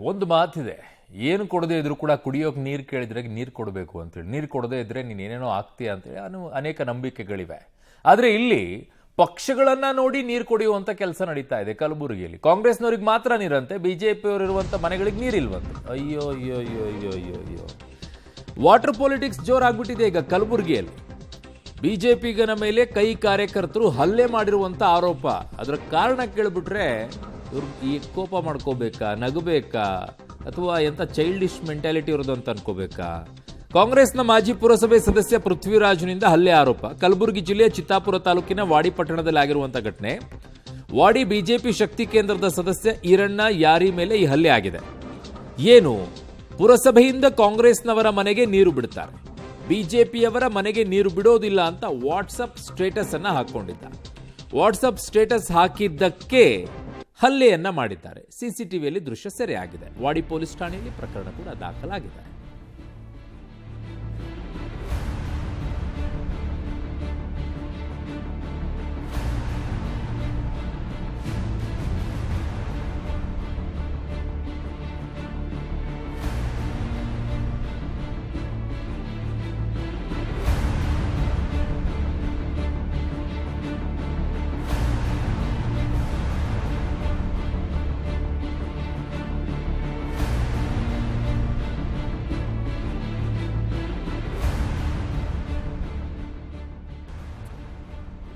ಒಂದು ಮಾತಿದೆ, ಏನು ಕೊಡದೇ ಇದ್ರು ಕೂಡ ಕುಡಿಯೋಕೆ ನೀರು ಕೇಳಿದ್ರೆ ನೀರು ಕೊಡಬೇಕು ಅಂತೇಳಿ, ನೀರು ಕೊಡದೇ ಇದ್ರೆ ನೀನು ಏನೇನೋ ಆಗ್ತೀಯ ಅಂತೇಳಿ ಅನೇಕ ನಂಬಿಕೆಗಳಿವೆ. ಆದರೆ ಇಲ್ಲಿ ಪಕ್ಷಗಳನ್ನ ನೋಡಿ ನೀರು ಕೊಡಿಯುವಂತ ಕೆಲಸ ನಡೀತಾ ಇದೆ ಕಲಬುರಗಿಯಲ್ಲಿ. ಕಾಂಗ್ರೆಸ್ನವ್ರಿಗೆ ಮಾತ್ರ ನೀರಂತೆ, ಬಿಜೆಪಿಯವರು ಇರುವಂತ ಮನೆಗಳಿಗೆ ನೀರಿಲ್ವಂತೆ. ಅಯ್ಯೋ ಅಯ್ಯೋ ಅಯ್ಯೋ ಅಯ್ಯೋ ಅಯ್ಯೋ ಅಯ್ಯೋ, ವಾಟರ್ ಪೊಲಿಟಿಕ್ಸ್ ಜೋರಾಗ್ಬಿಟ್ಟಿದೆ ಈಗ ಕಲಬುರಗಿಯಲ್ಲಿ. ಬಿಜೆಪಿಗನ ಮೇಲೆ ಕೈ ಕಾರ್ಯಕರ್ತರು ಹಲ್ಲೆ ಮಾಡಿರುವಂತ ಆರೋಪ. ಅದರ ಕಾರಣ ಕೇಳಿಬಿಟ್ರೆ ಇವ್ರು ಈ ಕೋಪ ಮಾಡ್ಕೋಬೇಕಾ, ನಗಬೇಕಾ, ಅಥವಾ ಎಂತ ಚೈಲ್ಡಿಶ್ ಮೆಂಟಾಲಿಟಿ ಇರೋದು ಅಂತ ಅನ್ಕೋಬೇಕಾ? ಕಾಂಗ್ರೆಸ್ನ ಮಾಜಿ ಪುರಸಭೆ ಸದಸ್ಯ ಪೃಥ್ವಿರಾಜ್ನಿಂದ ಹಲ್ಲೆ ಆರೋಪ. ಕಲಬುರಗಿ ಜಿಲ್ಲೆಯ ಚಿತ್ತಾಪುರ ತಾಲೂಕಿನ ವಾಡಿ ಪಟ್ಟಣದಲ್ಲಿ ಆಗಿರುವಂತಹ ಘಟನೆ. ವಾಡಿ ಬಿಜೆಪಿ ಶಕ್ತಿ ಕೇಂದ್ರದ ಸದಸ್ಯ ಈರಣ್ಣ ಯಾರಿ ಮೇಲೆ ಈ ಹಲ್ಲೆ ಆಗಿದೆ. ಏನು, ಪುರಸಭೆಯಿಂದ ಕಾಂಗ್ರೆಸ್ನವರ ಮನೆಗೆ ನೀರು ಬಿಡ್ತಾರೆ, ಬಿಜೆಪಿಯವರ ಮನೆಗೆ ನೀರು ಬಿಡೋದಿಲ್ಲ ಅಂತ ವಾಟ್ಸಪ್ ಸ್ಟೇಟಸ್ ಅನ್ನ ಹಾಕೊಂಡಿದ್ದಾರೆ. ವಾಟ್ಸಪ್ ಸ್ಟೇಟಸ್ ಹಾಕಿದ್ದಕ್ಕೆ ಹಲ್ಲೆಯನ್ನ ಮಾಡಿದ್ದಾರೆ. ಸಿಸಿಟಿವಿಯಲ್ಲಿ ದೃಶ್ಯ ಸೆರೆಯಾಗಿದೆ. ವಾಡಿ ಪೊಲೀಸ್ ಠಾಣೆಯಲ್ಲಿ ಪ್ರಕರಣ ಕೂಡ ದಾಖಲಾಗಿದೆ.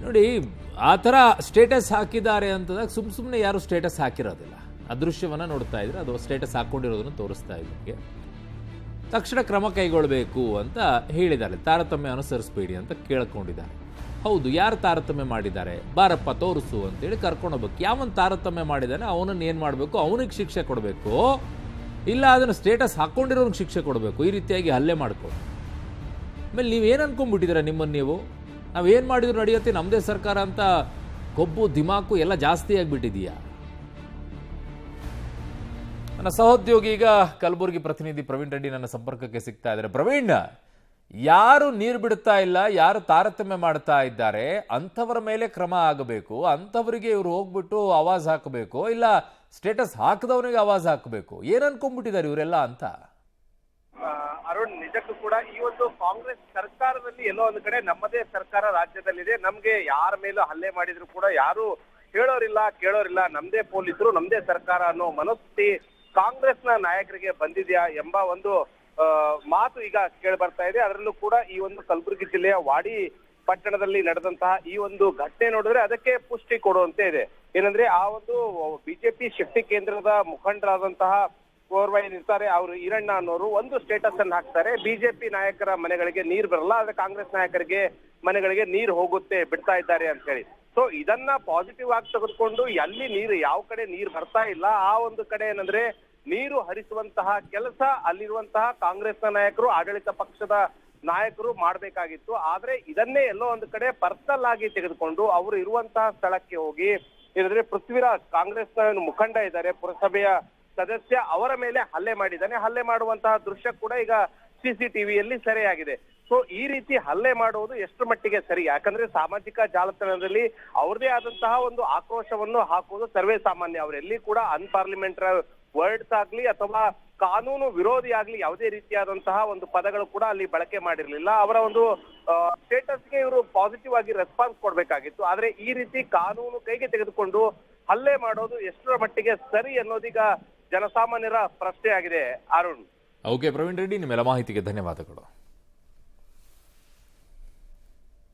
ನೋಡಿ, ಆ ಥರ ಸ್ಟೇಟಸ್ ಹಾಕಿದ್ದಾರೆ ಅಂತಂದಾಗ ಸುಮ್ಮನೆ ಯಾರು ಸ್ಟೇಟಸ್ ಹಾಕಿರೋದಿಲ್ಲ. ಅದೃಶ್ಯವನ್ನು ನೋಡ್ತಾ ಇದ್ರೆ ಅದು ಸ್ಟೇಟಸ್ ಹಾಕೊಂಡಿರೋದನ್ನು ತೋರಿಸ್ತಾ ಇದ್ದಕ್ಕೆ ತಕ್ಷಣ ಕ್ರಮ ಕೈಗೊಳ್ಳಬೇಕು ಅಂತ ಹೇಳಿದ್ದಾರೆ. ತಾರತಮ್ಯ ಅನುಸರಿಸಬೇಡಿ ಅಂತ ಕೇಳ್ಕೊಂಡಿದ್ದಾರೆ. ಹೌದು, ಯಾರು ತಾರತಮ್ಯ ಮಾಡಿದ್ದಾರೆ, ಬಾರಪ್ಪ ತೋರಿಸು ಅಂತೇಳಿ ಕರ್ಕೊಂಡು ಹೋಗ್ಬೇಕು. ಯಾವನ್ ತಾರತಮ್ಯ ಮಾಡಿದ್ದಾನೆ ಅವನನ್ನು ಏನು ಮಾಡಬೇಕು, ಅವನಿಗೆ ಶಿಕ್ಷೆ ಕೊಡಬೇಕು, ಇಲ್ಲ ಅದನ್ನು ಸ್ಟೇಟಸ್ ಹಾಕ್ಕೊಂಡಿರೋನಿಗೆ ಶಿಕ್ಷೆ ಕೊಡಬೇಕು. ಈ ರೀತಿಯಾಗಿ ಹಲ್ಲೆ ಮಾಡ್ಕೊಂಡು ಆಮೇಲೆ ನೀವೇನು ಅನ್ಕೊಂಡ್ಬಿಟ್ಟಿದ್ದೀರಾ, ನಿಮ್ಮನ್ನು ನೀವು ನಾವೇನು ಮಾಡಿದ್ರು ನಡೆಯುತ್ತೆ, ನಮ್ಮದೇ ಸರ್ಕಾರ ಅಂತ ಕೊಬ್ಬು ದಿಮಾಕು ಎಲ್ಲ ಜಾಸ್ತಿ ಆಗಿಬಿಟ್ಟಿದೆಯಾ? ನನ್ನ ಸಹೋದ್ಯೋಗಿ ಈಗ ಕಲಬುರಗಿ ಪ್ರತಿನಿಧಿ ಪ್ರವೀಣ್ ರೆಡ್ಡಿ ನನ್ನ ಸಂಪರ್ಕಕ್ಕೆ ಸಿಗ್ತಾ ಇದ್ದಾರೆ. ಪ್ರವೀಣ್, ಯಾರು ನೀರು ಬಿಡುತ್ತಾ ಇಲ್ಲ, ಯಾರು ತಾರತಮ್ಯ ಮಾಡ್ತಾ ಇದ್ದಾರೆ ಅಂಥವರ ಮೇಲೆ ಕ್ರಮ ಆಗಬೇಕು, ಅಂಥವರಿಗೆ ಇವರು ಹೋಗ್ಬಿಟ್ಟು ಆವಾಜ್ ಹಾಕಬೇಕು, ಇಲ್ಲ ಸ್ಟೇಟಸ್ ಹಾಕದವನಿಗೆ ಆವಾಜ್ ಹಾಕಬೇಕು. ಏನ್ ಅನ್ಕೊಂಡ್ಬಿಟ್ಟಿದ್ದಾರೆ ಇವರೆಲ್ಲ ಅಂತ? ಅರುಣ್, ನಿಜಕ್ಕೂ ಕೂಡ ಈ ಒಂದು ಕಾಂಗ್ರೆಸ್ ಸರ್ಕಾರದಲ್ಲಿ ಎಲ್ಲೋ ಒಂದು ಕಡೆ ನಮ್ಮದೇ ಸರ್ಕಾರ ರಾಜ್ಯದಲ್ಲಿದೆ, ನಮ್ಗೆ ಯಾರ ಮೇಲೂ ಹಲ್ಲೆ ಮಾಡಿದ್ರು ಕೂಡ ಯಾರು ಹೇಳೋರಿಲ್ಲ ಕೇಳೋರಿಲ್ಲ, ನಮ್ದೇ ಪೊಲೀಸರು ನಮ್ದೇ ಸರ್ಕಾರ ಅನ್ನೋ ಮನಸ್ಥಿತಿ ಕಾಂಗ್ರೆಸ್ನ ನಾಯಕರಿಗೆ ಬಂದಿದ್ಯಾ ಎಂಬ ಒಂದು ಮಾತು ಈಗ ಕೇಳಿ ಬರ್ತಾ ಇದೆ. ಅದರಲ್ಲೂ ಕೂಡ ಈ ಒಂದು ಕಲಬುರಗಿ ಜಿಲ್ಲೆಯ ವಾಡಿ ಪಟ್ಟಣದಲ್ಲಿ ನಡೆದಂತಹ ಈ ಒಂದು ಘಟನೆ ನೋಡಿದ್ರೆ ಅದಕ್ಕೆ ಪುಷ್ಟಿ ಕೊಡುವಂತೆ ಇದೆ. ಏನಂದ್ರೆ ಆ ಒಂದು ಬಿಜೆಪಿ ಶಕ್ತಿ ಕೇಂದ್ರದ ಮುಖಂಡರಾದಂತಹ ಓರ್ವ ಏನಿರ್ತಾರೆ ಅವರು ಈರಣ್ಣ ಅನ್ನೋರು ಒಂದು ಸ್ಟೇಟಸ್ ಅನ್ನು ಹಾಕ್ತಾರೆ, ಬಿಜೆಪಿ ನಾಯಕರ ಮನೆಗಳಿಗೆ ನೀರು ಬರಲ್ಲ, ಆದ್ರೆ ಕಾಂಗ್ರೆಸ್ ನಾಯಕರಿಗೆ ಮನೆಗಳಿಗೆ ನೀರು ಹೋಗುತ್ತೆ, ಬಿಡ್ತಾ ಇದ್ದಾರೆ ಅಂತ ಹೇಳಿ. ಸೊ ಇದನ್ನ ಪಾಸಿಟಿವ್ ಆಗಿ ತೆಗೆದುಕೊಂಡು ಎಲ್ಲಿ ನೀರು, ಯಾವ ಕಡೆ ನೀರು ಬರ್ತಾ ಇಲ್ಲ ಆ ಒಂದು ಕಡೆ ಏನಂದ್ರೆ ನೀರು ಹರಿಸುವಂತಹ ಕೆಲಸ ಅಲ್ಲಿರುವಂತಹ ಕಾಂಗ್ರೆಸ್ನ ನಾಯಕರು, ಆಡಳಿತ ಪಕ್ಷದ ನಾಯಕರು ಮಾಡ್ಬೇಕಾಗಿತ್ತು. ಆದ್ರೆ ಇದನ್ನೇ ಎಲ್ಲೋ ಒಂದು ಕಡೆ ಪರ್ಸನಲ್ ಆಗಿ ತೆಗೆದುಕೊಂಡು ಅವರು ಇರುವಂತಹ ಸ್ಥಳಕ್ಕೆ ಹೋಗಿ, ಏನಂದ್ರೆ ಪೃಥ್ವಿರಾಜ್ ಕಾಂಗ್ರೆಸ್ನ ಮುಖಂಡ ಇದ್ದಾರೆ, ಪುರಸಭೆಯ ಸದಸ್ಯ, ಅವರ ಮೇಲೆ ಹಲ್ಲೆ ಮಾಡಿದ್ದಾನೆ. ಹಲ್ಲೆ ಮಾಡುವಂತಹ ದೃಶ್ಯ ಕೂಡ ಈಗ ಸಿಸಿಟಿವಿಯಲ್ಲಿ ಸೆರೆಯಾಗಿದೆ. ಸೊ ಈ ರೀತಿ ಹಲ್ಲೆ ಮಾಡುವುದು ಎಷ್ಟು ಮಟ್ಟಿಗೆ ಸರಿ? ಯಾಕಂದ್ರೆ ಸಾಮಾಜಿಕ ಜಾಲತಾಣದಲ್ಲಿ ಅವ್ರದೇ ಆದಂತಹ ಒಂದು ಆಕ್ರೋಶವನ್ನು ಹಾಕುವುದು ಸರ್ವೇ ಸಾಮಾನ್ಯ. ಅವರೆಲ್ಲಿ ಕೂಡ ಅನ್ಪಾರ್ಲಿಮೆಂಟರಿ ವರ್ಡ್ಸ್ ಆಗ್ಲಿ ಅಥವಾ ಕಾನೂನು ವಿರೋಧಿ ಆಗ್ಲಿ ಯಾವುದೇ ರೀತಿಯಾದಂತಹ ಒಂದು ಪದಗಳು ಕೂಡ ಅಲ್ಲಿ ಬಳಕೆ ಮಾಡಿರ್ಲಿಲ್ಲ. ಅವರ ಒಂದು ಸ್ಟೇಟಸ್ಗೆ ಇವರು ಪಾಸಿಟಿವ್ ಆಗಿ ರೆಸ್ಪಾನ್ಸ್ ಕೊಡ್ಬೇಕಾಗಿತ್ತು. ಆದ್ರೆ ಈ ರೀತಿ ಕಾನೂನು ಕೈಗೆ ತೆಗೆದುಕೊಂಡು ಹಲ್ಲೆ ಮಾಡೋದು ಎಷ್ಟರ ಮಟ್ಟಿಗೆ ಸರಿ ಅನ್ನೋದೀಗ ಜನಸಾಮಾನ್ಯರ ಪ್ರಶ್ನೆ ಆಗಿದೆ. ಅರುಣ್. ಓಕೆ ಪ್ರವೀಣ್ ರೆಡ್ಡಿ, ನಿಮ್ಮೆಲ್ಲ ಮಾಹಿತಿಗೆ ಧನ್ಯವಾದಗಳು.